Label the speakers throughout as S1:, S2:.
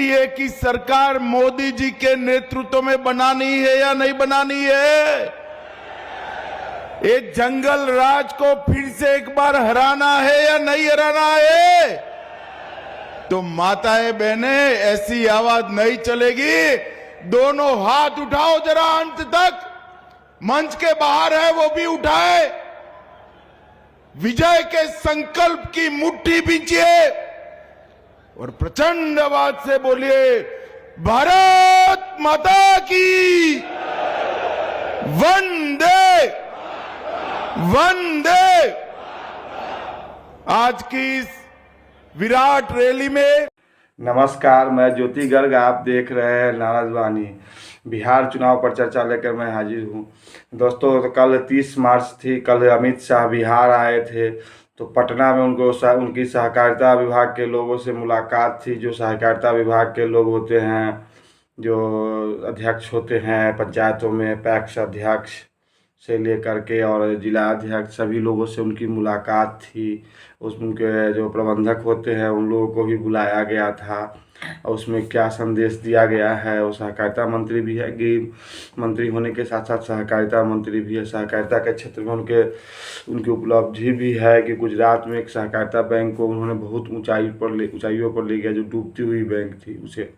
S1: NDA की सरकार मोदी जी के नेतृत्व में बनानी है या नहीं बनानी है? ये जंगल राज को फिर से एक बार हराना है या नहीं हराना है? तो माताएं बहनें, ऐसी आवाज नहीं चलेगी। दोनों हाथ उठाओ जरा अंत तक। मंच के बाहर है वो भी उठाए। विजय के संकल्प की मुट्ठी बींचिए और प्रचंड आवाज से बोलिए, भारत माता की वंदे वंदे। आज की इस विराट रैली में
S2: नमस्कार, मैं ज्योति गर्ग, आप देख रहे हैं नारद वाणी। बिहार चुनाव पर चर्चा लेकर मैं हाजिर हूँ। दोस्तों, तो कल 30 मार्च थी। कल अमित शाह बिहार आए थे, तो पटना में उनकी सहकारिता विभाग के लोगों से मुलाकात थी। जो सहकारिता विभाग के लोग होते हैं, जो अध्यक्ष होते हैं पंचायतों में, पैक्स अध्यक्ष से लेकर के और जिला अध्यक्ष, सभी लोगों से उनकी मुलाकात थी। उनके जो प्रबंधक होते हैं उन लोगों को भी बुलाया गया था। और उसमें क्या संदेश दिया गया है, वो सहकारिता मंत्री भी है, कि मंत्री होने के साथ साथ सहकारिता मंत्री भी है। सहकारिता के क्षेत्र में उनकी उपलब्धि भी है कि गुजरात में एक सहकारिता बैंक को उन्होंने बहुत ऊंचाइयों पर ले गया। जो डूबती हुई बैंक थी उसे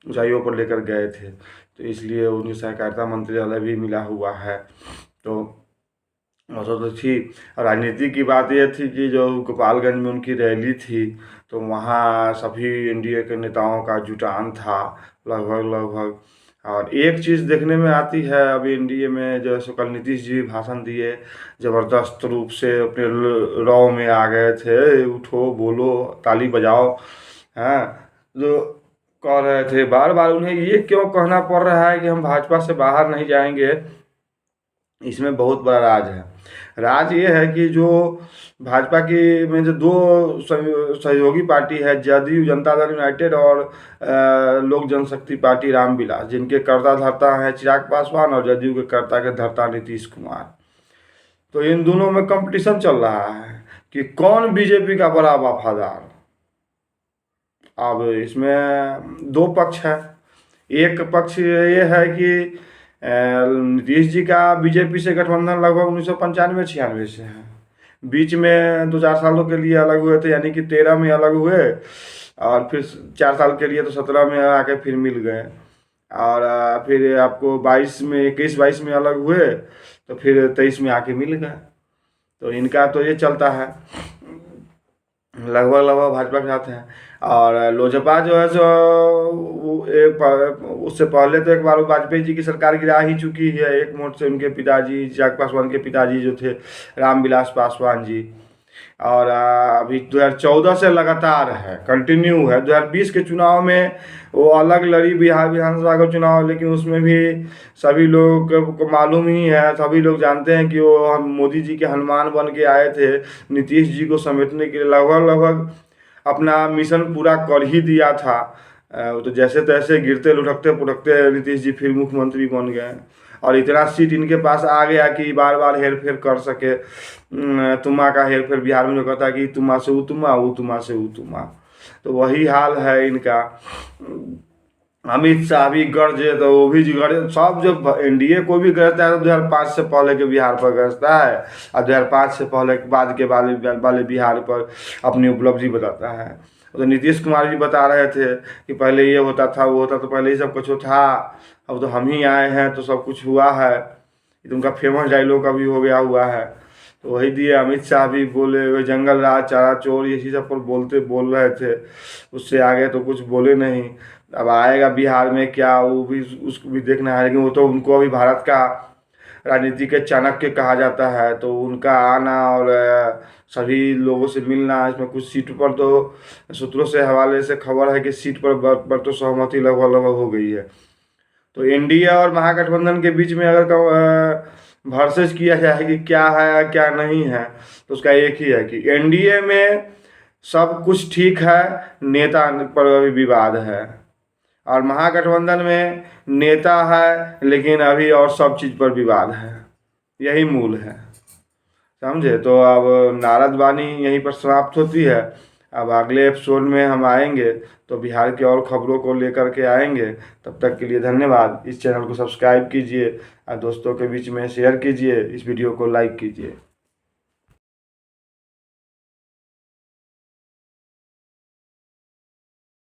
S2: ऊंचाइयों पर लेकर गए थे, तो इसलिए उनकी सहकारिता मंत्रालय भी मिला हुआ है। तो थी। राजनीति की बात यह थी कि जो गोपालगंज में उनकी रैली थी, तो वहाँ सभी एनडीए के नेताओं का जुटान था लगभग। और एक चीज़ देखने में आती है अभी एनडीए में, जैसे कल नीतीश जी भाषण दिए, ज़बरदस्त रूप से अपने रौ में आ गए थे। उठो, बोलो, ताली बजाओ, हैं, जो कह रहे थे। बार बार उन्हें ये क्यों कहना पड़ रहा है कि हम भाजपा से बाहर नहीं जाएंगे? इसमें बहुत बड़ा राज है। राज ये है कि जो भाजपा की में जो दो सहयोगी पार्टी है, जदयू जनता दल यूनाइटेड और लोक जनशक्ति पार्टी रामविलास, जिनके कर्ता धर्ता हैं चिराग पासवान और जदयू के कर्ता के धर्ता नीतीश कुमार। तो इन दोनों में कंपटीशन चल रहा है कि कौन बीजेपी का बड़ा वफादार। अब इसमें दो पक्ष है। एक पक्ष ये है कि नीतीश जी का बीजेपी से गठबंधन लगभग 1995-96 से है। बीच में 2-4 सालों के लिए अलग हुए थे, यानी कि 13 में अलग हुए, और फिर 4 साल के लिए तो 17 में आके फिर मिल गए। और फिर आपको 21-22 में अलग हुए, तो फिर 23 में आके मिल गए। तो इनका तो ये चलता है, लगभग भाजपा के साथ है। और लोजपा जो है सो उससे पहले तो एक बार वाजपेयी जी की सरकार गिरा ही चुकी है एक मोड़ से। उनके पिताजी चिराग पासवान के पिताजी जो थे रामविलास पासवान जी। और अभी 2014 से लगातार है, कंटिन्यू है। 2020 के चुनाव में वो अलग लड़ी, बिहार विधानसभा का चुनाव, लेकिन उसमें भी सभी लोगों को मालूम ही है, सभी लोग जानते हैं कि वो मोदी जी के हनुमान बन के आए थे नीतीश जी को समेटने के लिए। लगभग अपना मिशन पूरा कर ही दिया था। तो जैसे तैसे गिरते लुढ़कते पुढ़कते नीतीश जी फिर मुख्यमंत्री बन गए, और इतना सीट इनके पास आ गया कि बार बार हेर फेर कर सके। तुम्मा का हेर फेर बिहार में जो कहता है कि तुम्मा से ऊ तुम्मा से ऊ तुम्मा, तो वही हाल है इनका। अमित शाह भी गरजे, तो वो भी गरजे। सब जो एनडीए कोई भी गरजता है तो 2005 से पहले के बिहार पर गरजता है, और 2005 से पहले बाद के वाले बिहार पर अपनी उपलब्धि बताता है। तो नीतीश कुमार भी बता रहे थे कि पहले ये होता था, वो होता, तो पहले ही सब कुछ था, अब तो हम ही आए हैं तो सब कुछ हुआ है। ये तो उनका फेमस डायलॉग अभी हो गया हुआ है। तो वही दिए। अमित शाह भी बोले, वे जंगल राज, चारा चोर, ये सब पर बोल रहे थे। उससे आगे तो कुछ बोले नहीं। अब आएगा बिहार में क्या, वो भी उसको भी देखना है। लेकिन वो तो उनको अभी भारत का राजनीति के चाणक्य कहा जाता है, तो उनका आना और सभी लोगों से मिलना, इसमें कुछ सीट पर तो सूत्रों से हवाले से खबर है कि सीट पर तो सहमति लगभग हो गई है। तो एनडीए और महागठबंधन के बीच में अगर वर्सेस किया जाए कि क्या है क्या नहीं है, तो उसका एक ही है कि एनडीए में सब कुछ ठीक है, नेता पर अभी विवाद है। और महागठबंधन में नेता है लेकिन अभी और सब चीज़ पर विवाद है। यही मूल है, समझे। तो अब नारद वाणी यहीं पर समाप्त होती है। अब अगले एपिसोड में हम आएंगे तो बिहार की और खबरों को लेकर के आएंगे। तब तक के लिए धन्यवाद। इस चैनल को सब्सक्राइब कीजिए और दोस्तों के बीच में शेयर कीजिए, इस वीडियो को लाइक कीजिए।